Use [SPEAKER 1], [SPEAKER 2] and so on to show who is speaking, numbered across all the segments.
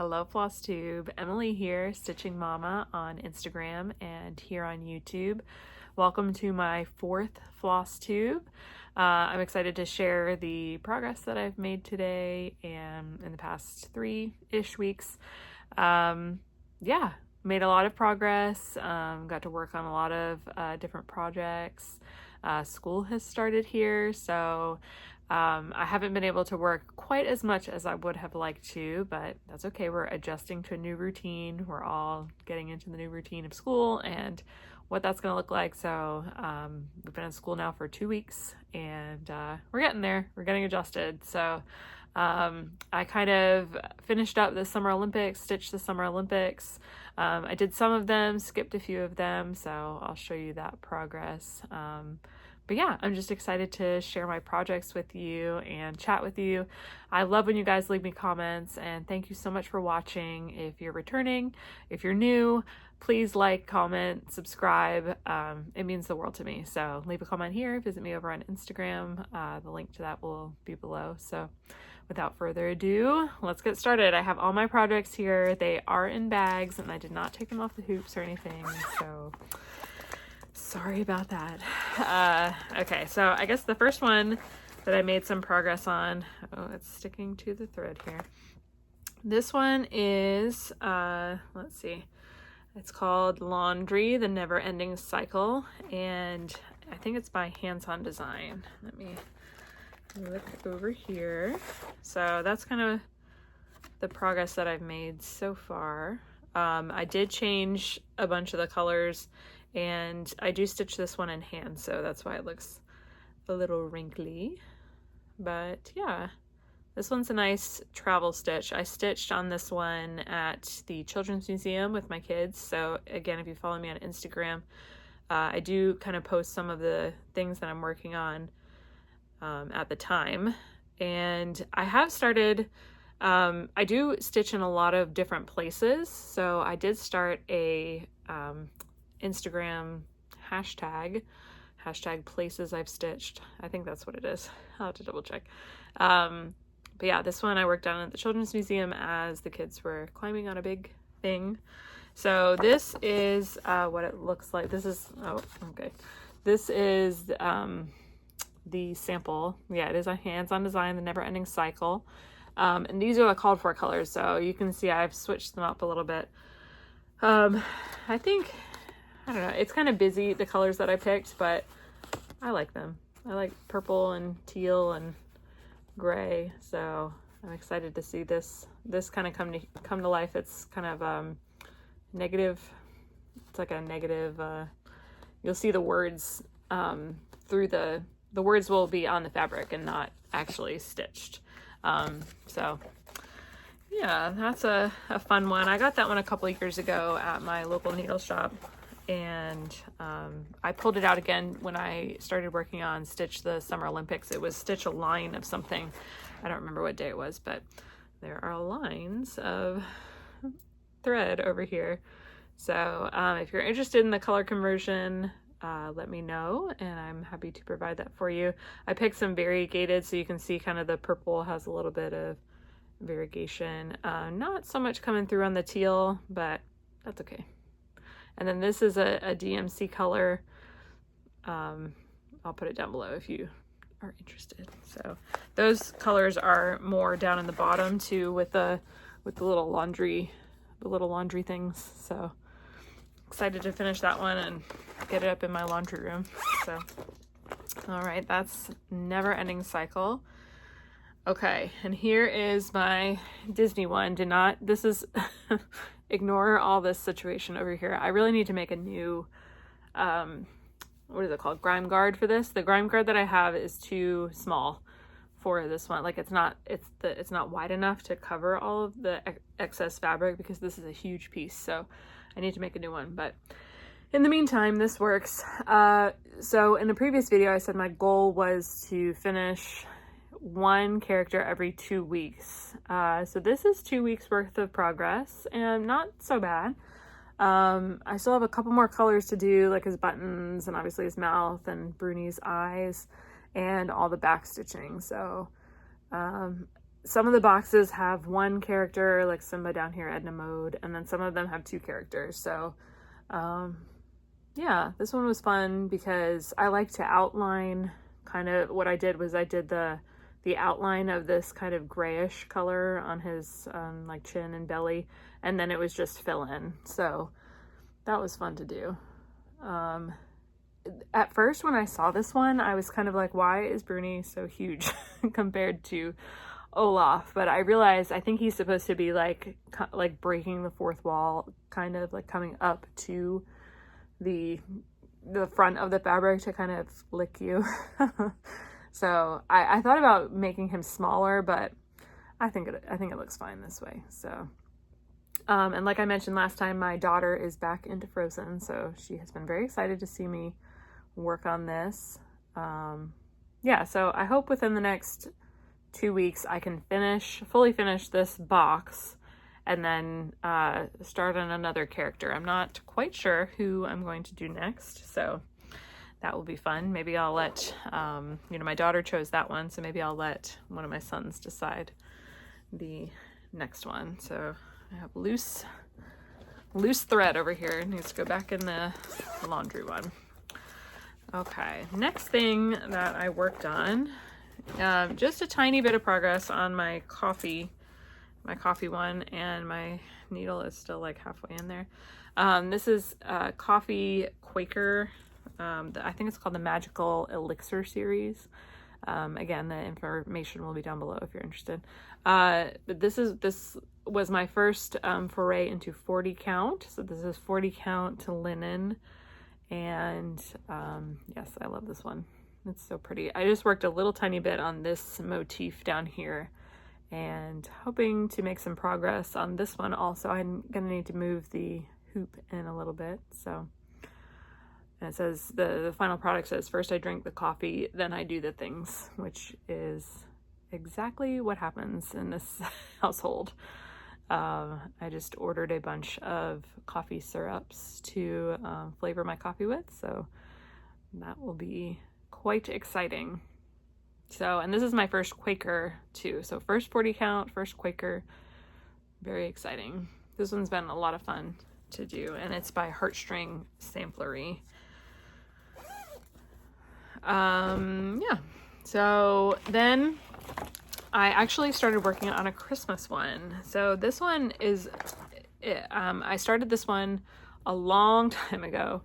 [SPEAKER 1] Hello Flosstube, Emily here, Stitching Mama on Instagram and here on YouTube. Welcome to my fourth Flosstube. I'm excited to share the progress that I've made today and in the past 3-ish weeks. Made a lot of progress, got to work on a lot of different projects. School has started here, so I haven't been able to work quite as much as I would have liked to, but that's okay. We're adjusting to a new routine. We're all getting into the new routine of school and what that's going to look like. So we've been in school now for 2 weeks and we're getting there. We're getting adjusted. So I kind of finished up the Summer Olympics, stitched the Summer Olympics. I did some of them, skipped a few of them, so I'll show you that progress. But yeah, I'm just excited to share my projects with you and chat with you. I love when you guys leave me comments, and thank you so much for watching. If you're returning, if you're new, please like, comment, subscribe. It means the world to me. So leave a comment here, visit me over on Instagram. The link to that will be below. So without further ado, let's get started. I have all my projects here. They are in bags and I did not take them off the hoops or anything. So sorry about that. Okay, so I guess the first one that I made some progress on, oh, it's sticking to the thread here. This one is, let's see, it's called Laundry, the Never Ending Cycle, and I think it's by Hands-On Design. Let me look over here. So that's kind of the progress that I've made so far. I did change a bunch of the colors, and I do stitch this one in hand, so that's why it looks a little wrinkly. But yeah, this one's a nice travel stitch. I stitched on this one at the Children's Museum with my kids. So again, if you follow me on Instagram, I do kind of post some of the things that I'm working on at the time. And I have started, I do stitch in a lot of different places. So I did start a Instagram hashtag places I've stitched. I think that's what it is. I'll have to double check. But yeah, this one I worked on at the Children's Museum as the kids were climbing on a big thing. So this is what it looks like. This is, oh, okay. This is the sample. Yeah, it is a Hands-On Design, the Never Ending Cycle. And these are the called for colors. So you can see I've switched them up a little bit. I think, I don't know, it's kind of busy, the colors that I picked, but I like them. I like purple and teal and gray, so I'm excited to see this kind of come to life. It's kind of negative. It's like a negative, you'll see the words through the words will be on the fabric and not actually stitched. So yeah, that's a fun one. I got that one a couple of years ago at my local needle shop, and I pulled it out again when I started working on Stitch the Summer Olympics. It was stitch a line of something. I don't remember what day it was, but there are lines of thread over here. So if you're interested in the color conversion, let me know and I'm happy to provide that for you. I picked some variegated so you can see kind of the purple has a little bit of variegation. Not so much coming through on the teal, but that's okay. And then this is a DMC color. I'll put it down below if you are interested. So those colors are more down in the bottom too, with the little laundry things. So excited to finish that one and get it up in my laundry room. So all right, that's Never Ending Cycle. Okay, and here is my Disney one. This is ignore all this situation over here. I really need to make a new, what is it called? Grime guard for this. The grime guard that I have is too small for this one. Like it's not wide enough to cover all of the excess fabric because this is a huge piece. So I need to make a new one, but in the meantime, this works. So in the previous video, I said my goal was to finish one character every 2 weeks. So this is 2 weeks worth of progress and not so bad. I still have a couple more colors to do, like his buttons and obviously his mouth and Bruni's eyes and all the back stitching. So some of the boxes have one character, like Simba down here, Edna Mode, and then some of them have two characters. So yeah, this one was fun because I like to outline. Kind of what I did was I did the outline of this kind of grayish color on his like chin and belly, and then it was just fill in. So that was fun to do. At first when I saw this one, I was kind of like, why is Bruni so huge compared to Olaf? But I realized I think he's supposed to be like breaking the fourth wall, kind of like coming up to the front of the fabric to kind of lick you. So I thought about making him smaller, but I think it looks fine this way. So and like I mentioned last time, my daughter is back into Frozen, so she has been very excited to see me work on this. Yeah, so I hope within the next 2 weeks I can fully finish this box and then start on another character. I'm not quite sure who I'm going to do next, so that will be fun. Maybe I'll let, my daughter chose that one, so maybe I'll let one of my sons decide the next one. So I have loose thread over here. It needs to go back in the laundry one. Okay, next thing that I worked on, just a tiny bit of progress on my coffee one, and my needle is still like halfway in there. This is coffee Quaker. I think it's called the Magical Elixir series. Again, the information will be down below if you're interested. But this was my first foray into 40 count. So this is 40 count linen. And yes, I love this one. It's so pretty. I just worked a little tiny bit on this motif down here and hoping to make some progress on this one also. I'm gonna need to move the hoop in a little bit. So, and it says, the final product says, first I drink the coffee, then I do the things, which is exactly what happens in this household. I just ordered a bunch of coffee syrups to flavor my coffee with, so that will be quite exciting. So, and this is my first Quaker too. So first 40 count, first Quaker, very exciting. This one's been a lot of fun to do, and it's by Heartstring Samplery. Yeah, so then I actually started working on a Christmas one. So this one is, I started this one a long time ago,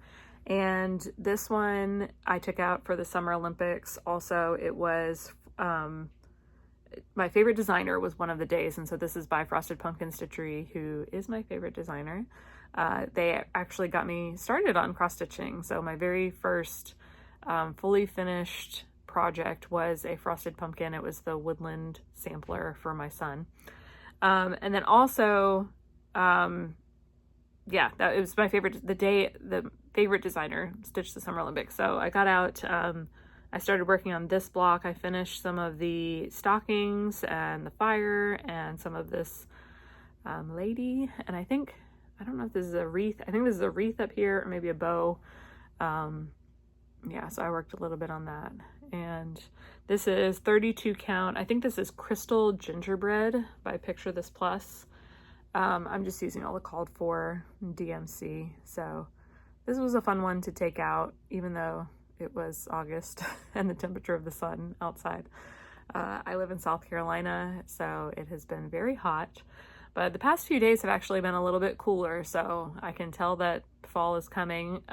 [SPEAKER 1] and this one I took out for the Summer Olympics. Also, it was, my favorite designer was one of the days, and so this is by Frosted Pumpkin Stitchery, who is my favorite designer. They actually got me started on cross stitching. So my very first fully finished project was a frosted pumpkin. It was the woodland sampler for my son. And then also, yeah, it was my favorite, the favorite designer stitched the Summer Olympics. So I got out, I started working on this block. I finished some of the stockings and the fire and some of this lady. And I don't know if this is a wreath. I think this is a wreath up here, or maybe a bow. Yeah, so I worked a little bit on that. And this is 32 count. I think this is Crystal Gingerbread by Picture This Plus. I'm just using all the called for DMC. So this was a fun one to take out, even though it was August and the temperature of the sun outside. I live in South Carolina, so it has been very hot. But the past few days have actually been a little bit cooler, so I can tell that fall is coming.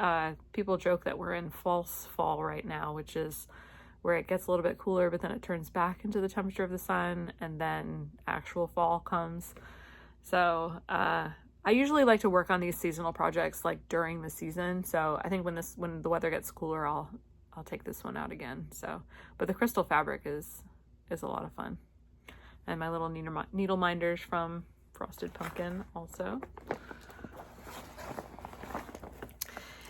[SPEAKER 1] People joke that we're in false fall right now, which is where it gets a little bit cooler, but then it turns back into the temperature of the sun, and then actual fall comes. So I usually like to work on these seasonal projects like during the season. So I think when the weather gets cooler, I'll take this one out again. So, but the crystal fabric is a lot of fun, and my little needle minders from Frosted Pumpkin also.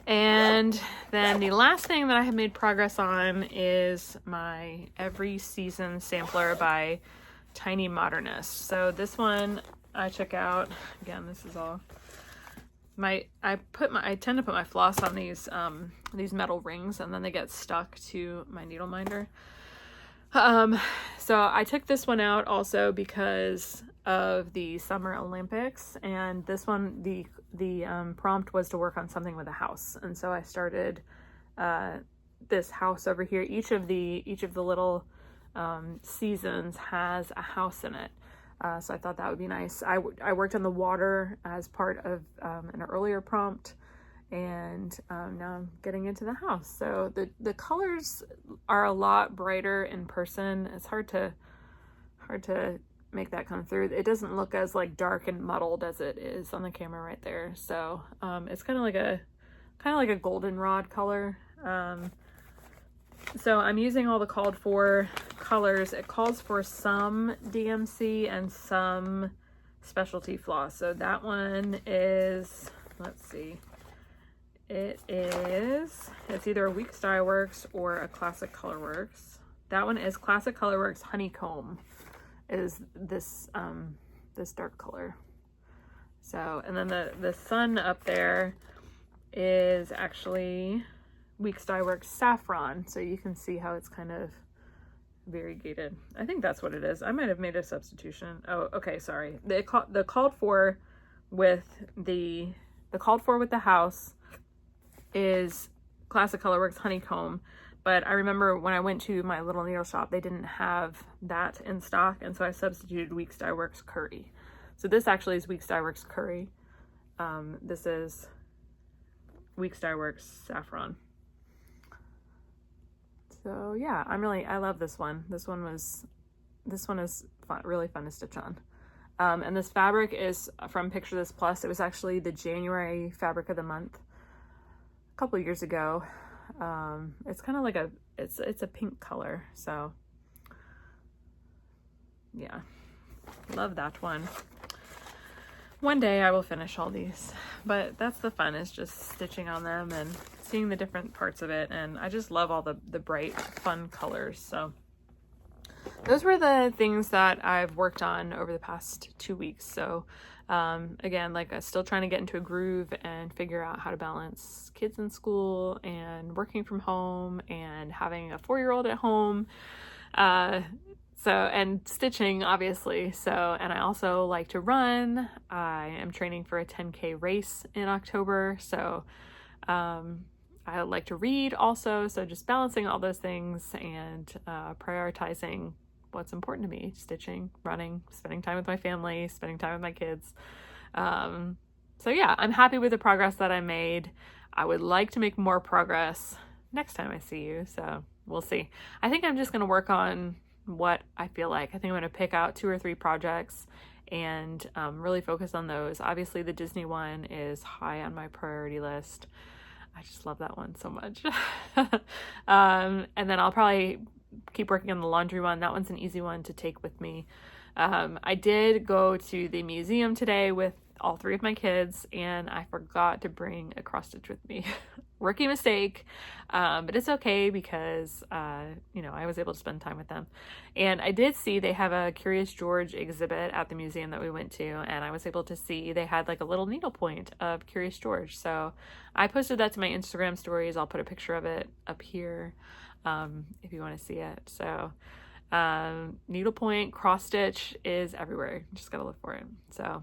[SPEAKER 1] And then the last thing that I have made progress on is my Every Season sampler by Tiny Modernist. So this one I took out, again, this is all I tend to put my floss on these metal rings, and then they get stuck to my needle minder. So I took this one out also because of the Summer Olympics, and this one, the prompt was to work on something with a house, and so I started this house over here. Each of the little seasons has a house in it. So I thought that would be nice. I worked on the water as part of an earlier prompt, and now I'm getting into the house. So the colors are a lot brighter in person. It's hard to make that come through. It doesn't look as like dark and muddled as it is on the camera right there. So it's kind of like a goldenrod color. So I'm using all the called for colors. It calls for some DMC and some specialty floss. So that one is, let's see, it's either a Week Style Works or a Classic Colorworks. That one is Classic Colorworks Honeycomb, is this this dark color. So, and then the sun up there is actually Week Style Works Saffron, so you can see how it's kind of variegated. I think that's what it is. I might have made a substitution. Oh, okay, sorry. The called for with the house is Classic Colorworks Honeycomb, but I remember when I went to my little needle shop, they didn't have that in stock, and so I substituted Week Style Works Curry. So this actually is Week Style Works Curry. This is Week Style Works Saffron. So yeah, I love this one. This one is fun, really fun to stitch on. And this fabric is from Picture This Plus. It was actually the January fabric of the month a couple of years ago. It's kind of like it's a pink color. So yeah, love that one. One day I will finish all these, but that's the fun, is just stitching on them and seeing the different parts of it. And I just love all the bright, fun colors. So those were the things that I've worked on over the past 2 weeks. So again, like I'm still trying to get into a groove and figure out how to balance kids in school and working from home and having a 4-year-old at home. So, and stitching, obviously. So, and I also like to run. I am training for a 10K race in October. So, I like to read also. So just balancing all those things and prioritizing what's important to me: stitching, running, spending time with my family, spending time with my kids. So yeah, I'm happy with the progress that I made. I would like to make more progress next time I see you. So we'll see. I think I'm just going to work on what I feel like. I think I'm going to pick out 2 or 3 projects and really focus on those. Obviously the Disney one is high on my priority list. I just love that one so much. And then I'll probably keep working on the laundry one. That one's an easy one to take with me. I did go to the museum today with all 3 of my kids, and I forgot to bring a cross stitch with me. Rookie mistake, but it's okay because, you know, I was able to spend time with them. And I did see they have a Curious George exhibit at the museum that we went to, and I was able to see they had like a little needlepoint of Curious George. So I posted that to my Instagram stories. I'll put a picture of it up here if you want to see it. So needlepoint, cross stitch is everywhere. Just gotta look for it. So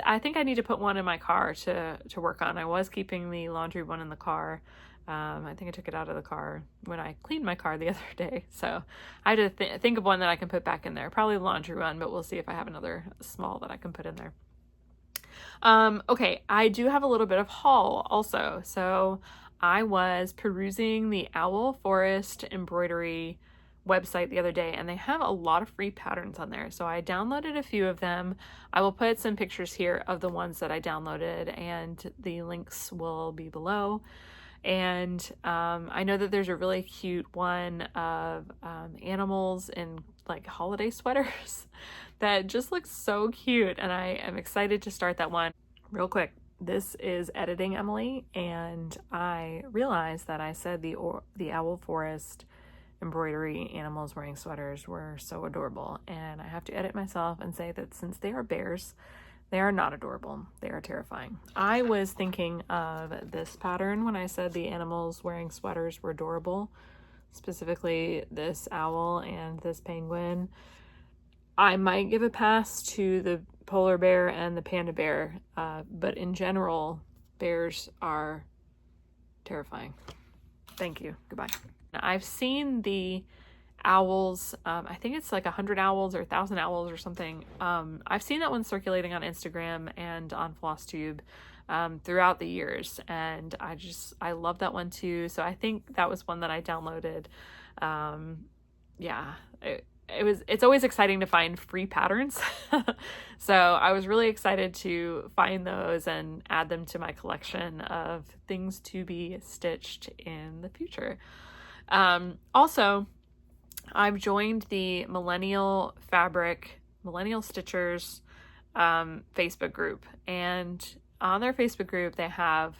[SPEAKER 1] I think I need to put one in my car to work on. I was keeping the laundry one in the car. I think I took it out of the car when I cleaned my car the other day. So I had to think of one that I can put back in there. Probably the laundry one, but we'll see if I have another small that I can put in there. Okay, I do have a little bit of haul also. So I was perusing the Owl Forest embroidery website the other day, and they have a lot of free patterns on there. So I downloaded a few of them. I will put some pictures here of the ones that I downloaded, and the links will be below. And I know that there's a really cute one of animals in like holiday sweaters that just looks so cute, and I am excited to start that one. Real quick, this is editing Emily, and I realized that I said the Owl Forest embroidery animals wearing sweaters were so adorable, and I have to edit myself and say that since they are bears, they are not adorable. They are terrifying. I was thinking of this pattern when I said the animals wearing sweaters were adorable. specifically this owl and this penguin. I might give a pass to the polar bear and the panda bear, but in general, bears are terrifying. Thank you. Goodbye. I've seen the owls. I think it's like 100 owls or 1,000 owls or something. I've seen that one circulating on Instagram and on Flosstube throughout the years, and I love that one too. So I think that was one that I downloaded. Yeah, it's always exciting to find free patterns. So I was really excited to find those and add them to my collection of things to be stitched in the future. Also, I've joined the Millennial Stitchers Facebook group, and on their Facebook group they have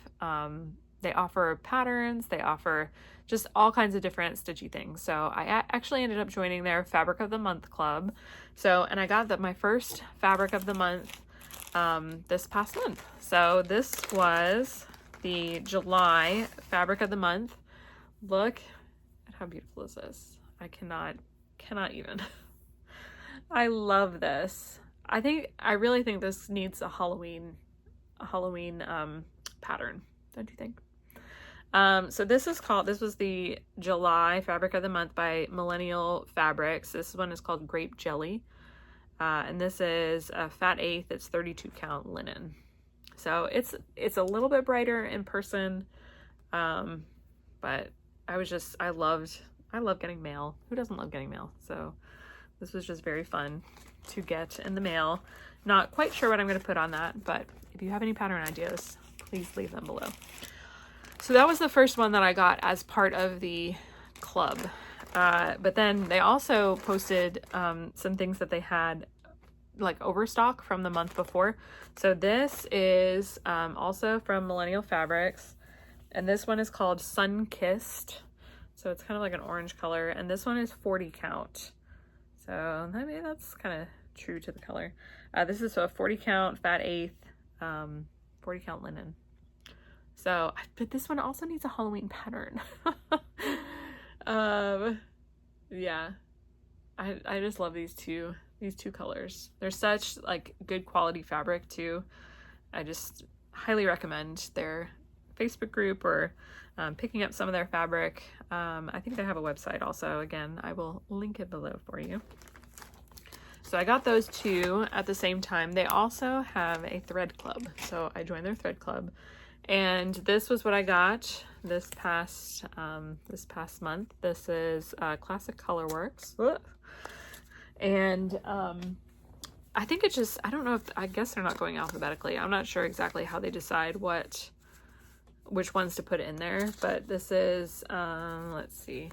[SPEAKER 1] they offer patterns, they offer just all kinds of different stitchy things. So I actually ended up joining their Fabric of the Month club. And I got my first Fabric of the Month this past month. So this was the July Fabric of the Month. Look at how beautiful this is. I cannot even. I love this. I really think this needs a Halloween pattern, don't you think? So this was the July Fabric of the Month by Millennial Fabrics. This one is called Grape Jelly. And this is a fat eighth. It's 32 count linen. So it's a little bit brighter in person. But I love getting mail. Who doesn't love getting mail? So this was just very fun to get in the mail. Not quite sure what I'm going to put on that, but if you have any pattern ideas, please leave them below. So that was the first one that I got as part of the club. But then they also posted some things that they had like overstock from the month before. So this is also from Millennial Fabrics, and this one is called Sun Kissed. So it's kind of like an orange color, and this one is 40 count. So I mean, that's kind of true to the color. This is a 40 count fat eighth, 40 count linen. So, but this one also needs a Halloween pattern. Yeah, I just love these two colors. They're such like good quality fabric too. I just highly recommend their Facebook group or picking up some of their fabric. I think they have a website also. Again, I will link it below for you. So I got those two at the same time. They also have a thread club. So I joined their thread club. And this was what I got this past month. This is Classic Colorworks. And I think it's just, I don't know if, I guess they're not going alphabetically. I'm not sure exactly how they decide which ones to put in there. But this is, let's see,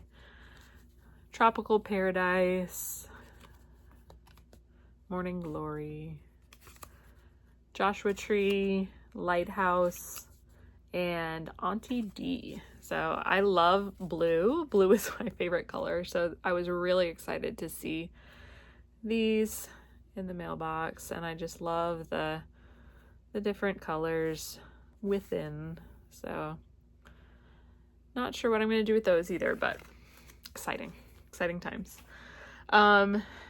[SPEAKER 1] Tropical Paradise, Morning Glory, Joshua Tree, Lighthouse, and Auntie D. So I love blue. Blue is my favorite color. So I was really excited to see these in the mailbox, and I just love the different colors within. So not sure what I'm going to do with those either, but exciting times.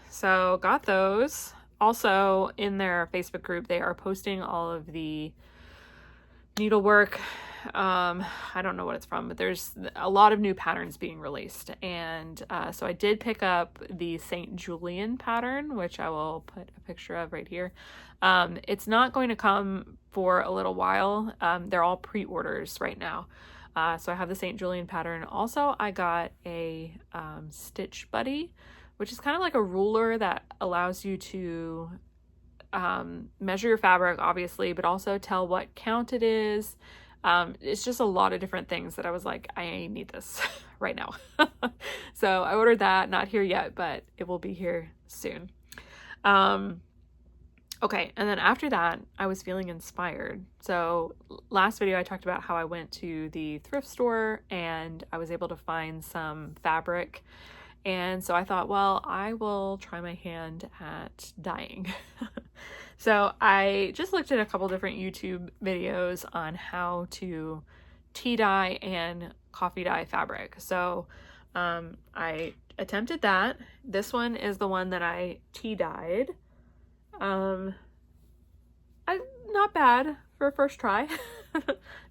[SPEAKER 1] So got those. Also in their Facebook group, they are posting all of the needlework. I don't know what it's from, but there's a lot of new patterns being released. And so I did pick up the St. Julian pattern, which I will put a picture of right here. It's not going to come for a little while. They're all pre-orders right now. So I have the St. Julian pattern. Also, I got a Stitch Buddy, which is kind of like a ruler that allows you to measure your fabric, obviously, but also tell what count it is. It's just a lot of different things that I was like, I need this right now. So I ordered that, not here yet, but it will be here soon. Okay, and then after that, I was feeling inspired. So last video, I talked about how I went to the thrift store and I was able to find some fabric. And so I thought, well, I will try my hand at dyeing. So I just looked at a couple different YouTube videos on how to tea dye and coffee dye fabric. So I attempted that. This one is the one that I tea dyed. Not bad for a first try.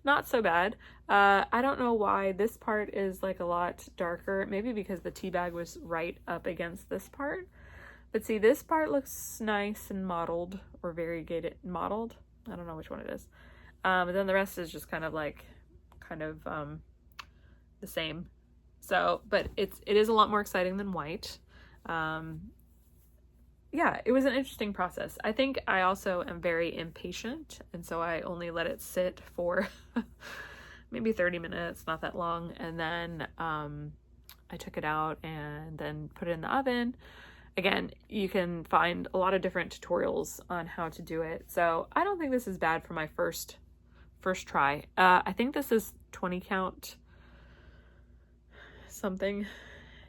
[SPEAKER 1] Not so bad. I don't know why this part is like a lot darker. Maybe because the tea bag was right up against this part. But see, this part looks nice and mottled, or variegated mottled. I don't know which one it is. But then the rest is just kind of the same. So, but it is a lot more exciting than white. Yeah, it was an interesting process. I think I also am very impatient, and so I only let it sit for maybe 30 minutes, not that long, and then I took it out and then put it in the oven. Again, you can find a lot of different tutorials on how to do it, so I don't think this is bad for my first try. I think this is 20 count something.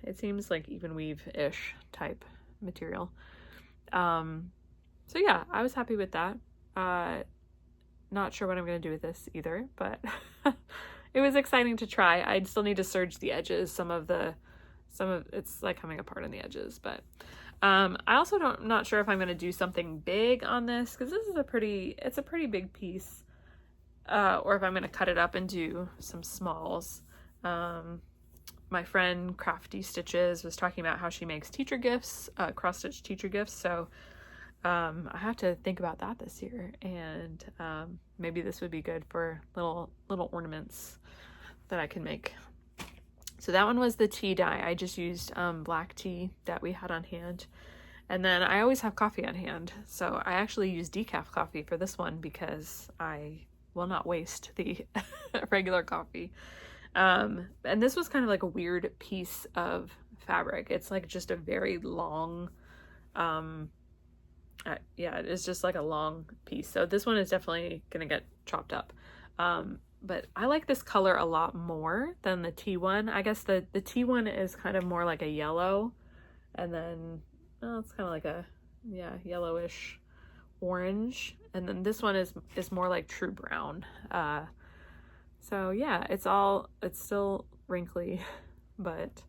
[SPEAKER 1] It seems like even weave-ish type material. So yeah, I was happy with that. Not sure what I'm going to do with this either, but it was exciting to try. I'd still need to serge the edges. Some of it's like coming apart on the edges, but I also not sure if I'm going to do something big on this, because this is a pretty big piece, or if I'm going to cut it up and do some smalls. My friend Crafty Stitches was talking about how she makes teacher gifts, cross-stitch teacher gifts, so I have to think about that this year, and maybe this would be good for little ornaments that I can make. So that one was the tea dye. I just used black tea that we had on hand, and then I always have coffee on hand, so I actually used decaf coffee for this one because I will not waste the regular coffee. And this was kind of like a weird piece of fabric. It's like just a very long, yeah, it's just like a long piece. So this one is definitely gonna get chopped up. But I like this color a lot more than the tea one. I guess the tea one is kind of more like a yellow, and then, oh, it's kind of like a, yeah, yellowish orange. And then this one is more like true brown. So yeah, it's still wrinkly, but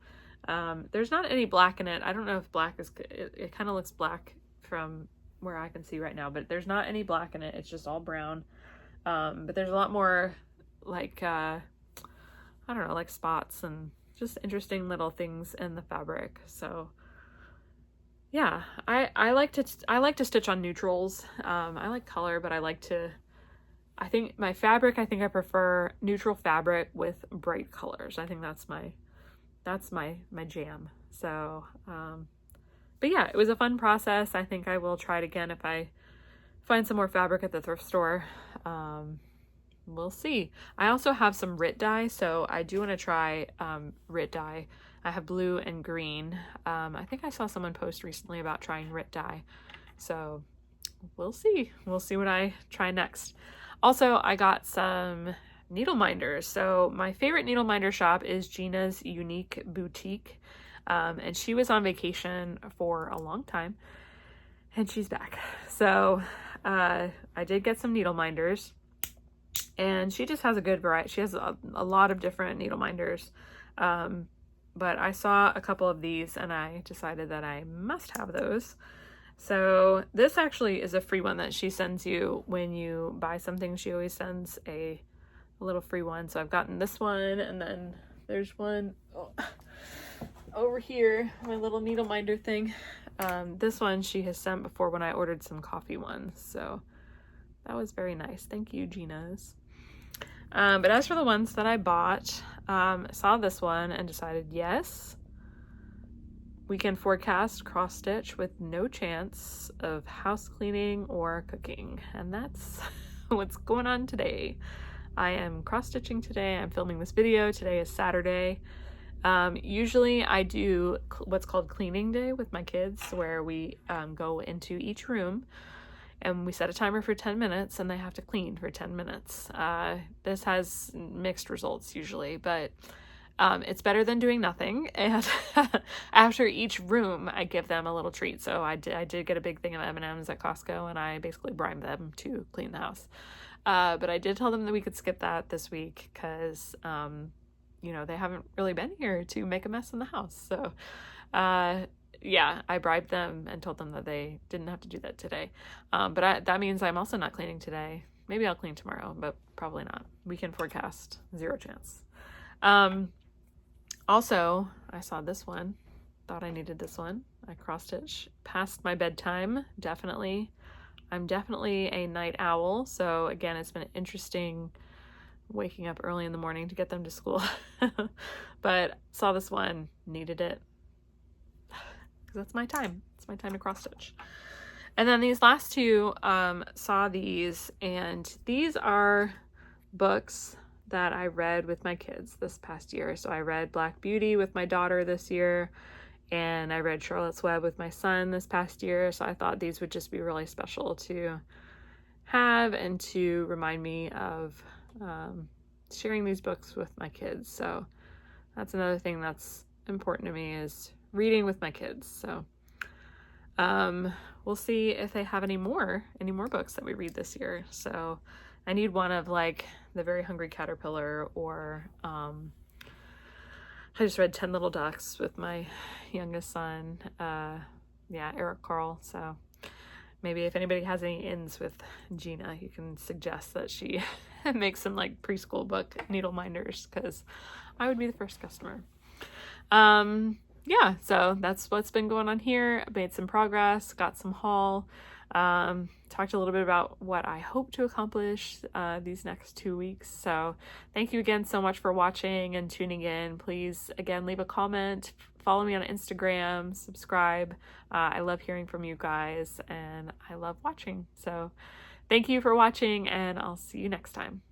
[SPEAKER 1] there's not any black in it. I don't know if black is, it kind of looks black from where I can see right now, but there's not any black in it. It's just all brown. But there's a lot more like, I don't know, like spots and just interesting little things in the fabric. So yeah, I like to stitch on neutrals. I like color, but I think I prefer neutral fabric with bright colors. I think that's my jam. So, but yeah, it was a fun process. I think I will try it again if I find some more fabric at the thrift store. We'll see. I also have some RIT dye, so I do want to try RIT dye. I have blue and green. I think I saw someone post recently about trying RIT dye. So we'll see. We'll see what I try next. Also, I got some needle minders. So my favorite needle minder shop is Gina's Unique Boutique. And she was on vacation for a long time, and she's back. So I did get some needle minders, and she just has a good variety. She has a lot of different needle minders. But I saw a couple of these, and I decided that I must have those. So this actually is a free one that she sends you when you buy something. She always sends a little free one. So I've gotten this one, and then there's one over here, my little needle minder thing. This one she has sent before when I ordered some coffee ones. So that was very nice. Thank you, Gina's. But as for the ones that I bought, I saw this one and decided, yes, weekend forecast cross stitch with no chance of house cleaning or cooking. And that's what's going on today. I am cross stitching today. I'm filming this video. Today is Saturday. Usually I do what's called cleaning day with my kids, where we go into each room and we set a timer for 10 minutes and they have to clean for 10 minutes. This has mixed results usually, but it's better than doing nothing. And after each room, I give them a little treat. So I did get a big thing of M&Ms at Costco, and I basically bribed them to clean the house. But I did tell them that we could skip that this week because you know, they haven't really been here to make a mess in the house. So, yeah, I bribed them and told them that they didn't have to do that today. But that means I'm also not cleaning today. Maybe I'll clean tomorrow, but probably not. Weekend forecast, 0 chance. Also, I saw this one. Thought I needed this one. I cross-stitch past my bedtime, definitely. I'm definitely a night owl, so again, it's been interesting waking up early in the morning to get them to school. But saw this one, needed it, because that's my time. It's my time to cross-stitch. And then these last two, saw these, and these are books that I read with my kids this past year. So I read Black Beauty with my daughter this year, and I read Charlotte's Web with my son this past year. So I thought these would just be really special to have and to remind me of sharing these books with my kids. So that's another thing that's important to me, is reading with my kids. So we'll see if they have any more books that we read this year. So I need one of like The Very Hungry Caterpillar, or I just read 10 Little Ducks with my youngest son. Yeah, Eric Carle. So maybe if anybody has any ins with Gina, you can suggest that she make some like preschool book needle minders, because I would be the first customer. Yeah, so that's what's been going on here. I made some progress, got some haul, talked a little bit about what I hope to accomplish these next 2 weeks. So thank you again so much for watching and tuning in. Please, again, leave a comment, follow me on Instagram, subscribe. I love hearing from you guys, and I love watching. So thank you for watching, and I'll see you next time.